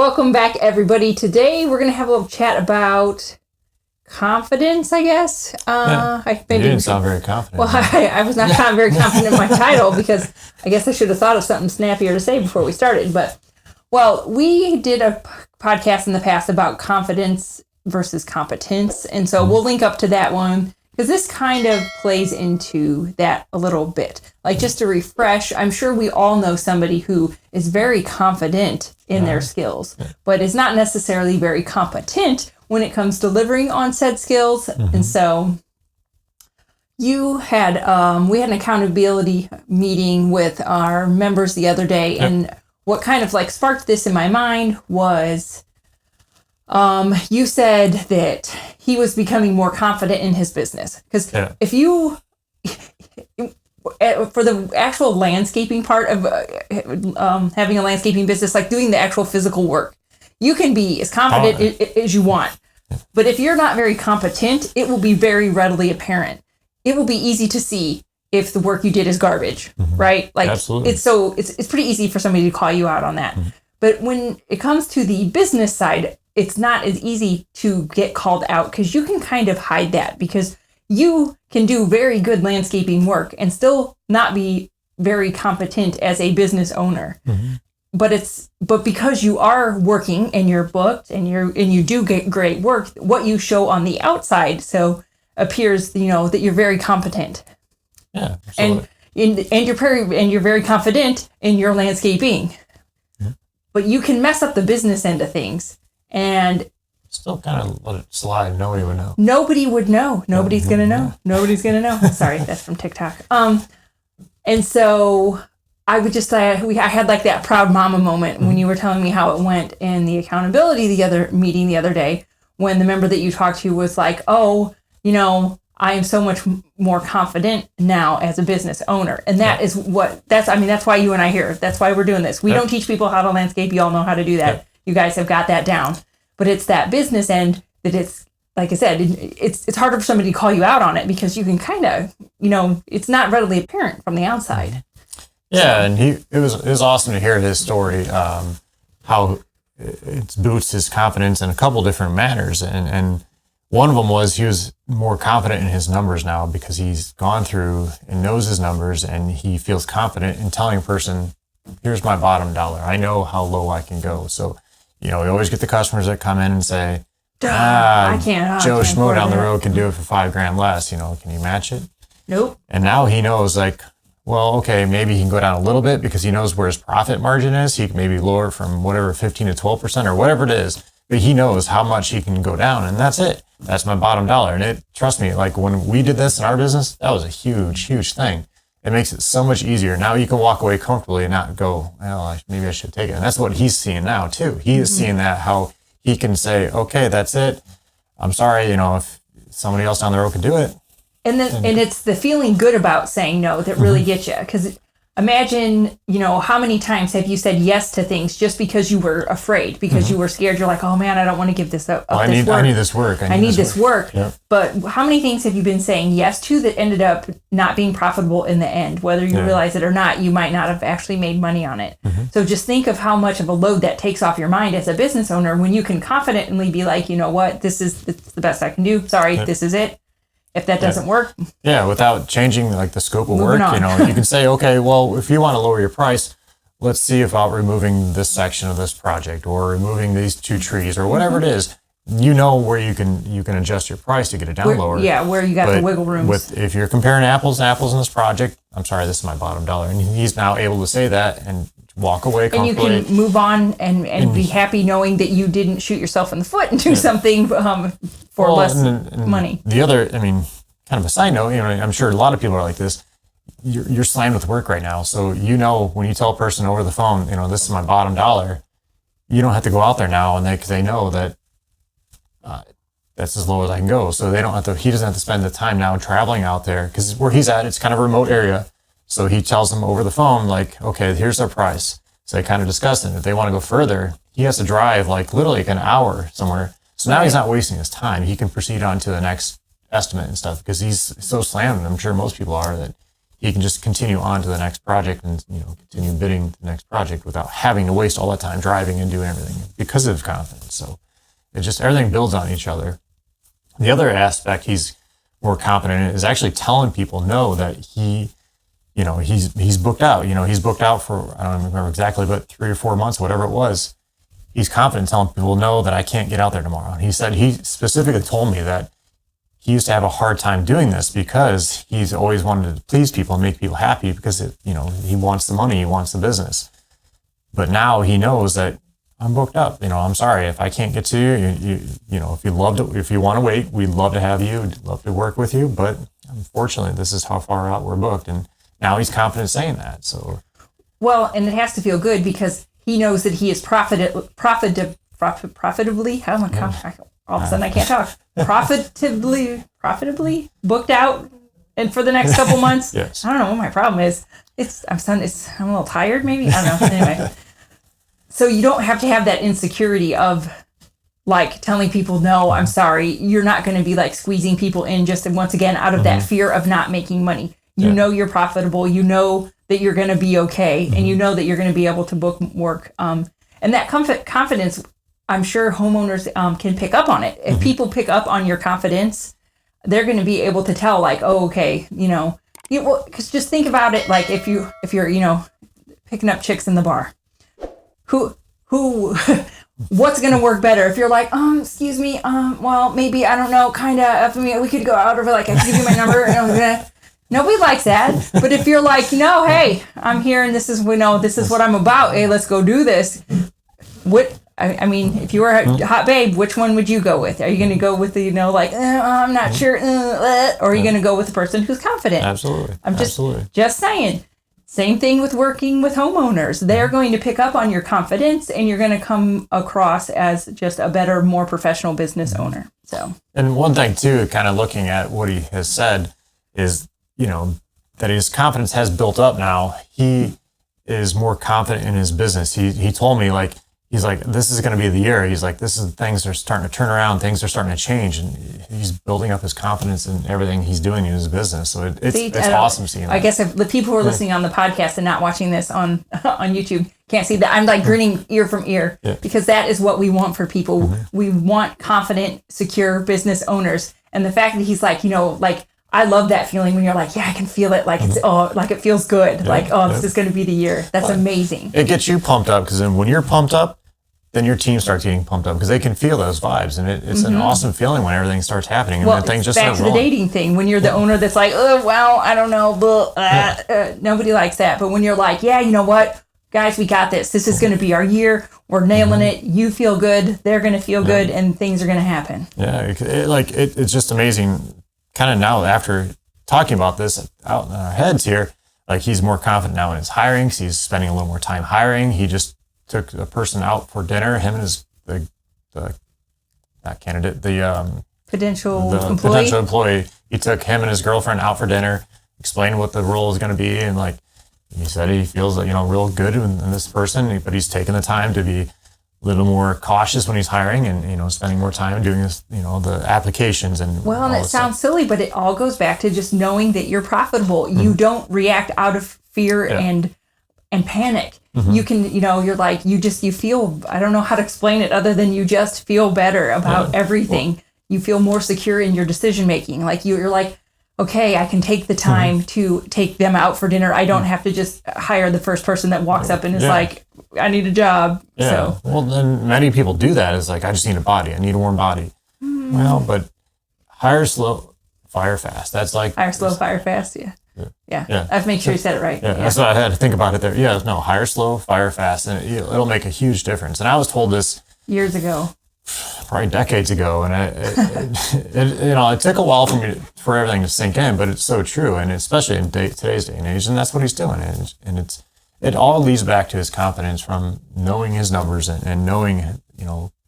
Welcome back, everybody. Today, we're going to have a little chat about confidence, I guess. You didn't sound very confident. Well, I was not very confident in my title because I guess I should have thought of something snappier to say before we started. But, well, we did a podcast in the past about confidence versus competence. And so we'll link up to that one because this kind of plays into that a little bit. Like, just to refresh, I'm sure we all know somebody who is very confident in their skills, but is not necessarily very competent when it comes to delivering on said skills. And so you had, we had an accountability meeting with our members the other day. And what kind of like sparked this in my mind was, you said that he was becoming more confident in his business. Because if you, for the actual landscaping part of having a landscaping business, like doing the actual physical work, you can be as confident as you want. But if you're not very competent, it will be very readily apparent. It will be easy to see if the work you did is garbage, right? Like, absolutely. It's pretty easy for somebody to call you out on that. But when it comes to the business side, it's not as easy to get called out because you can kind of hide that, because you can do very good landscaping work and still not be very competent as a business owner. But because you are working and you're booked and you do get great work, what you show on the outside appears, that you're very competent. Yeah, absolutely. And you're very confident in your landscaping. But you can mess up the business end of things and still kind of let it slide. Nobody would know. Nobody would know. Nobody's going to know. Nobody's going to know. Sorry, that's from TikTok. And so I would just say, I had like that proud mama moment when you were telling me how it went in the accountability meeting the other day, when the member that you talked to was like, oh, I am so much more confident now as a business owner. And that's why you and I here. That's why we're doing this. We don't teach people how to landscape. You all know how to do that. You guys have got that down. But it's that business end that it's, like I said, it's harder for somebody to call you out on it because you can kind of, it's not readily apparent from the outside. Yeah, and it was awesome to hear his story, how it boosts his confidence in a couple different manners. And one of them was he was more confident in his numbers now because he's gone through and knows his numbers, and he feels confident in telling a person, here's my bottom dollar. I know how low I can go. So, we always get the customers that come in and say, I can't. Joe Schmo down the road can do it for $5,000 less. Can you match it? Nope. And now he knows, like, well, okay, maybe he can go down a little bit because he knows where his profit margin is. He can maybe lower it from whatever, 15 to 12% or whatever it is. But he knows how much he can go down, and that's it. That's my bottom dollar. And trust me, like when we did this in our business, that was a huge, huge thing. It makes it so much easier. Now you can walk away comfortably and not go, well, maybe I should take it. And that's what he's seeing now too. He is seeing that, how he can say, okay, that's it. I'm sorry, if somebody else down the road could do it. And it's the feeling good about saying no that really gets you. Because imagine, how many times have you said yes to things just because you were afraid, because you were scared. You're like, oh man, I don't want to give this up. I need this work. I need this work. Yep. But how many things have you been saying yes to that ended up not being profitable in the end? Whether you realize it or not, you might not have actually made money on it. So just think of how much of a load that takes off your mind as a business owner when you can confidently be like, you know what, this is the best I can do. Sorry, this is it. If that doesn't work. Yeah, without changing like the scope of work, you can say, okay, well, if you want to lower your price, let's see about removing this section of this project or removing these 2 trees or whatever it is. Where you can adjust your price to get it down lower. Yeah, where you got the wiggle room. If you're comparing apples to apples in this project, I'm sorry, this is my bottom dollar. And he's now able to say that and walk away comfortably. And you can move on and be happy knowing that you didn't shoot yourself in the foot and do something for less money. The other, kind of a side note, I'm sure a lot of people are like this. You're slammed with work right now. So, when you tell a person over the phone, this is my bottom dollar, you don't have to go out there now because they know that that's as low as I can go. So he doesn't have to spend the time now traveling out there because where he's at, it's kind of a remote area. So he tells them over the phone, like, okay, here's our price. So they kind of discuss it. If they want to go further, he has to drive literally an hour somewhere. So now he's not wasting his time. He can proceed on to the next estimate and stuff because he's so slammed. I'm sure most people are that he can just continue on to the next project and, continue bidding the next project without having to waste all that time driving and doing everything because of his confidence. So it just, everything builds on each other. The other aspect he's more confident in is actually telling people no, that he's booked out. He's booked out for, I don't remember exactly, but 3 or 4 months, whatever it was. He's confident telling people no, that I can't get out there tomorrow. And he said, he specifically told me that he used to have a hard time doing this because he's always wanted to please people and make people happy because he wants the money, he wants the business. But now he knows that I'm booked up. I'm sorry if I can't get to you. If you want to wait, we'd love to have you. We'd love to work with you. But unfortunately, this is how far out we're booked. And now he's confident saying that. So, well, and it has to feel good because he knows that he is profitably. Oh my God! All of a sudden, I can't talk. Profitably booked out, and for the next couple months. Yes. I don't know what my problem is. I'm a little tired, maybe. I don't know. Anyway, so you don't have to have that insecurity of like telling people no. I'm sorry. You're not going to be like squeezing people in just once again out of that fear of not making money. You know you're profitable. You know that you're going to be okay, and you know that you're going to be able to book work. And that confidence, I'm sure homeowners can pick up on it. If people pick up on your confidence, they're going to be able to tell, like, oh, okay, because just think about it, like if you're picking up chicks in the bar, who what's going to work better? If you're like, excuse me, well, maybe, I don't know, kind of, we could go out over, like, I can give you my number, and nobody likes that. But if you're like, hey, I'm here and this is what I'm about. Hey, let's go do this. If you were a hot babe, which one would you go with? Are you going to go with the, I'm not sure, or are you going to go with the person who's confident? Absolutely. I'm just saying. Same thing with working with homeowners. They're going to pick up on your confidence, and you're going to come across as just a better, more professional business owner. So. And one thing too, kind of looking at what he has said, is that his confidence has built up now. He is more confident in his business. He told me, like, he's like, this is going to be the year. He's like, things are starting to turn around. Things are starting to change. And he's building up his confidence in everything he's doing in his business. So it's awesome seeing that. I guess if the people who are listening on the podcast and not watching this on YouTube can't see that, I'm like grinning ear from ear because that is what we want for people. We want confident, secure business owners. And the fact that he's like, I love that feeling when you're like, yeah, I can feel it. Like it's like it feels good. This is going to be the year. That's amazing. It gets you pumped up because then when you're pumped up, then your team starts getting pumped up because they can feel those vibes, and it's an awesome feeling when everything starts happening and then things just back to the dating thing. When you're the owner that's like, oh well, I don't know, nobody likes that. But when you're like, yeah, you know what, guys, we got this. This is going to be our year. We're nailing it. You feel good. They're going to feel good, and things are going to happen. Yeah, it's just amazing. Kind of now after talking about this out in our heads here, like he's more confident now in his hiring. So he's spending a little more time hiring. He just took a person out for dinner. Him and potential employee. He took him and his girlfriend out for dinner, explained what the role is going to be, and like he said, he feels real good in this person, but he's taking the time to be a little more cautious when he's hiring and spending more time doing this, the applications and. Well, and it sounds silly, but it all goes back to just knowing that you're profitable. You don't react out of fear and panic. You can, you're like, you feel, I don't know how to explain it other than you just feel better about everything. Well, you feel more secure in your decision making. Like you're like, okay, I can take the time to take them out for dinner. I don't have to just hire the first person that walks up and is like, I need a job. Yeah. So. Well, then many people do that. It's like, I just need a body. I need a warm body. Well, but hire slow, fire fast. That's like. Hire slow, fire fast. Yeah. I have to make sure you said it right. Yeah, that's what I had to think about it there. Yeah, no, hire slow, fire fast, and it'll make a huge difference. And I was told this years ago, probably decades ago, and it took a while for everything to sink in, but it's so true, and especially in today's day and age, and that's what he's doing, and it all leads back to his confidence from knowing his numbers and knowing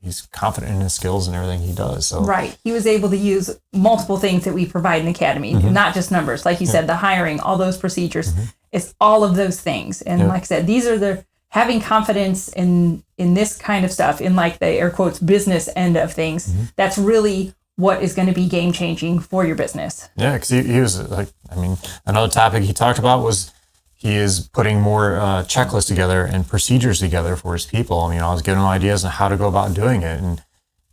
he's confident in his skills and everything he does. So right, he was able to use multiple things that we provide in Academy, not just numbers, like you said, the hiring, all those procedures. It's all of those things, and like I said, these are the having confidence in this kind of stuff, in like the air quotes business end of things. That's really what is going to be game changing for your business. Yeah, because he was like, I mean, another topic he talked about was he is putting more checklists together and procedures together for his people. I mean, I was giving him ideas on how to go about doing it, and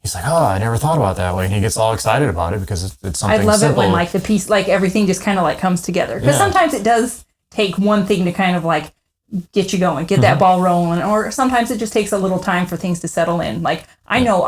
he's like, "Oh, I never thought about that way." And he gets all excited about it because it's something. I love simple. it when like the piece, like everything just kind of like comes together. Because sometimes it does take one thing to kind of like get you going, get that ball rolling, or sometimes it just takes a little time for things to settle in. Like I know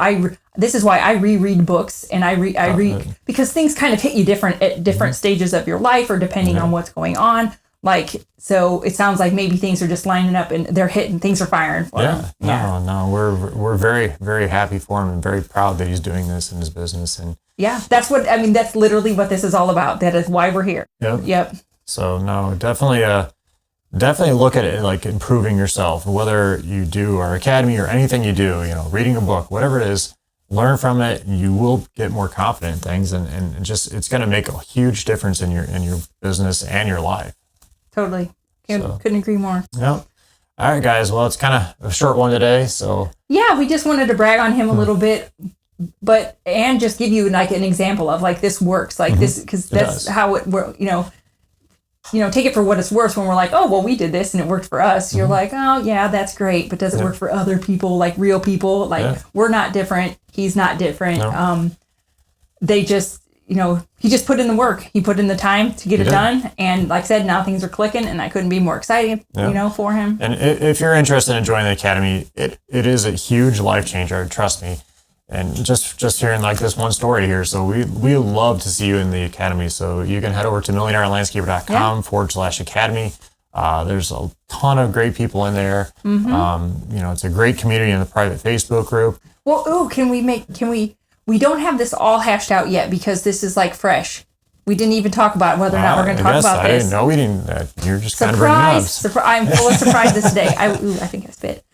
this is why I reread books, and I read because things kind of hit you different at different stages of your life, or depending on what's going on. Like, so it sounds like maybe things are just lining up and they're hitting, things are firing for him. No, we're very, very happy for him and very proud that he's doing this in his business. And that's what, I mean, that's literally what this is all about. That is why we're here. Yep. So no, definitely look at it like improving yourself, whether you do our academy or anything you do, reading a book, whatever it is, learn from it. You will get more confident in things, and just, it's going to make a huge difference in your business and your life. Totally. Couldn't agree more. Yep. All right, guys. Well, it's kind of a short one today. So yeah, we just wanted to brag on him a little bit, and just give you like an example of like, this works like this, because that's how it works. Take it for what it's worth. When we're like, oh, well, we did this and it worked for us. You're like, oh yeah, that's great. But does it work for other people, like real people? Like we're not different. He's not different. No. They just, he just put in the work. He put in the time to get it done. And like I said, now things are clicking, and I couldn't be more excited, for him. And if you're interested in joining the academy, it is a huge life changer. Trust me. And just hearing like this one story here. So we love to see you in the academy. So you can head over to millionairelandscaper.com/academy. There's a ton of great people in there. It's a great community in the private Facebook group. Well, we don't have this all hashed out yet because this is like fresh. We didn't even talk about whether or not we're going to talk about this. I didn't know we didn't. You're just kind of bringing it up. I'm full of surprises today. I think I spit.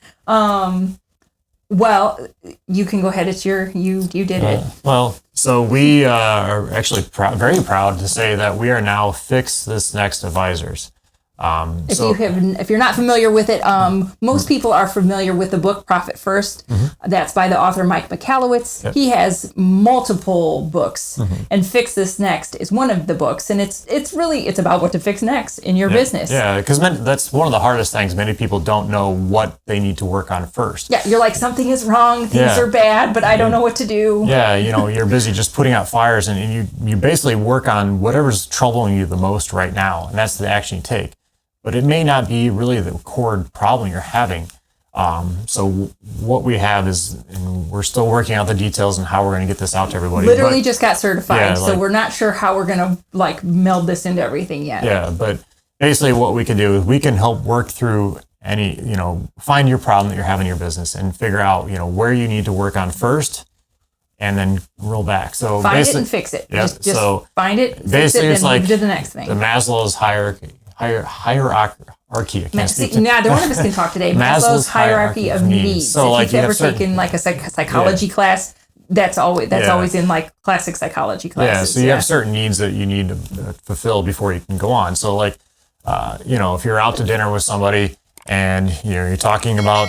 Well, you can go ahead. It's you did it. Well, so we are actually very proud to say that we are now Fix This Next advisors. If you're not familiar with it, most people are familiar with the book Profit First. That's by the author Mike Michalowicz. Yep. He has multiple books, and Fix This Next is one of the books, and it's about what to fix next in your business. Yeah, because that's one of the hardest things. Many people don't know what they need to work on first. Yeah, you're like, something is wrong, things are bad, but I don't know what to do. Yeah, you're busy just putting out fires, and you basically work on whatever's troubling you the most right now, and that's the action you take. But it may not be really the core problem you're having. So what we have is, and we're still working out the details on how we're going to get this out to everybody. Literally just got certified, so we're not sure how we're going to like meld this into everything yet. Yeah, but basically what we can do is we can help work through any, find your problem that you're having in your business and figure out, where you need to work on first, and then roll back. So find it and fix it. Yeah, just find it, fix it, it's then like move to the next thing. The Maslow's hierarchy. Neither one of us can talk today. Maslow's hierarchy of needs. So, if you've ever taken like a psychology class, that's always in like classic psychology classes. Yeah, so you have certain needs that you need to fulfill before you can go on. So like, if you're out to dinner with somebody and you're talking about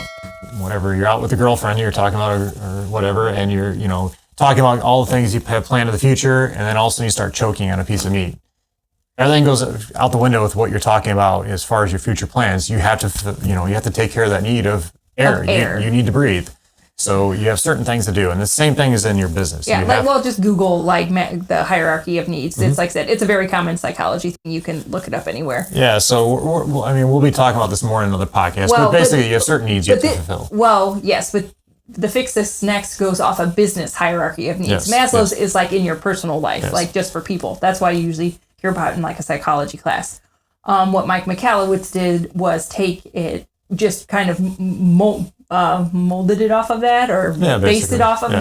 whatever, you're out with a girlfriend, you're talking about or whatever, and you're talking about all the things you have planned in the future, and then all of a sudden you start choking on a piece of meat. Everything goes out the window with what you're talking about as far as your future plans. You have to, you have to take care of that need of air. You need to breathe. So you have certain things to do, and the same thing is in your business. Yeah, just Google the hierarchy of needs. It's like I said, it's a very common psychology thing. You can look it up anywhere. Yeah, so we'll be talking about this more in another podcast. But basically, you have certain needs you have to fulfill. Well, yes, but the Fix This Next goes off a business hierarchy of needs. Maslow's is like in your personal life, like just for people. That's why you usually hear about in like a psychology class. What Mike Michalowicz did was take it, just kind of molded it off of that, or based it off of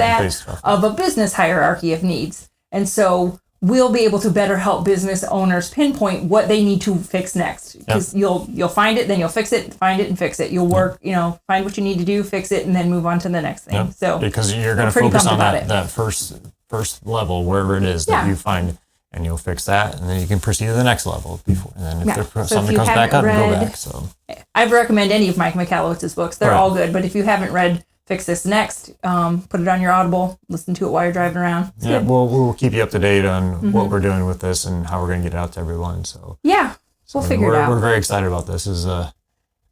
of a business hierarchy of needs. And so we'll be able to better help business owners pinpoint what they need to fix next. Because you'll find it, then you'll fix it, find it and fix it. You'll work, find what you need to do, fix it, and then move on to the next thing. Yep. So because you're going to focus on that first level, wherever it is that you find. And you'll fix that, and then you can proceed to the next level before. And then if something comes back up, go back. So I'd recommend any of Mike Michalowicz's books. They're all good. But if you haven't read fix this next. Put it on your Audible, listen to it while you're driving around. It's Yeah, good. we'll keep you up to date on what we're doing with this and how we're going to get it out to everyone. So Yeah, we'll figure it out. We're very excited about this.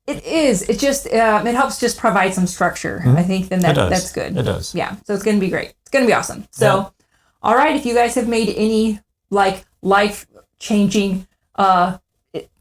It is. It just it helps just provide some structure. I think then that's good. It does. Yeah. So it's going to be great. It's going to be awesome. So, all right. If you guys have made any like life changing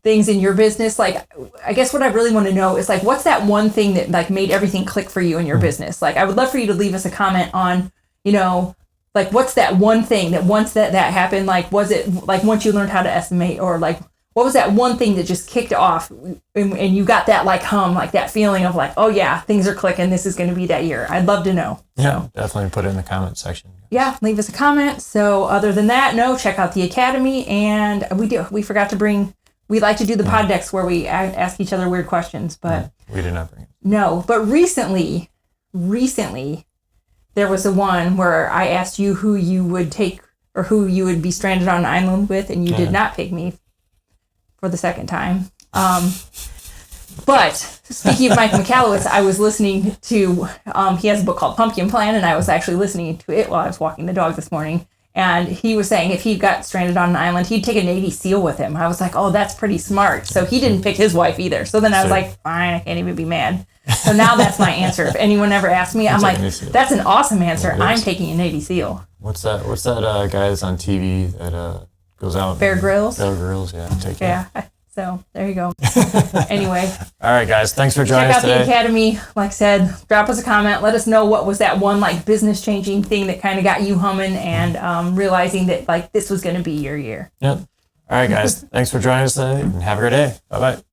things in your business, like I guess what I really want to know is like what's that one thing that like made everything click for you in your business? Like I would love for you to leave us a comment on, like what's that one thing that once that happened, like was it like once you learned how to estimate, or like what was that one thing that just kicked off and you got that like hum, like that feeling of like, oh yeah, things are clicking. This is going to be that year. I'd love to know. Yeah, definitely put it in the comment section. Yeah, leave us a comment. So other than that, check out the Academy. And we forgot to bring, we like to do the pod decks where we ask each other weird questions, but we did not bring it. No, but recently, there was a one where I asked you who you would take or who you would be stranded on an island with, and you did not pick me for the second time. But speaking of Mike McAllowitz, I was listening to, he has a book called Pumpkin Plan, and I was actually listening to it while I was walking the dog this morning. And he was saying if he got stranded on an island, he'd take a Navy SEAL with him. I was like, oh, that's pretty smart. So he didn't pick his wife either. So then I was like, fine, I can't even be mad. So now that's my answer. If anyone ever asks me, I'm like, that's an awesome answer. I'm taking a Navy SEAL. What's that guy that's on TV that goes out? Bear Grylls? Bear Grylls, yeah. Take it. Yeah. So there you go. Anyway. All right, guys. Thanks for joining us today. Check out the Academy. Like I said, drop us a comment. Let us know what was that one like business changing thing that kind of got you humming and realizing that like this was going to be your year. Yep. All right, guys. Thanks for joining us today and have a great day. Bye-bye.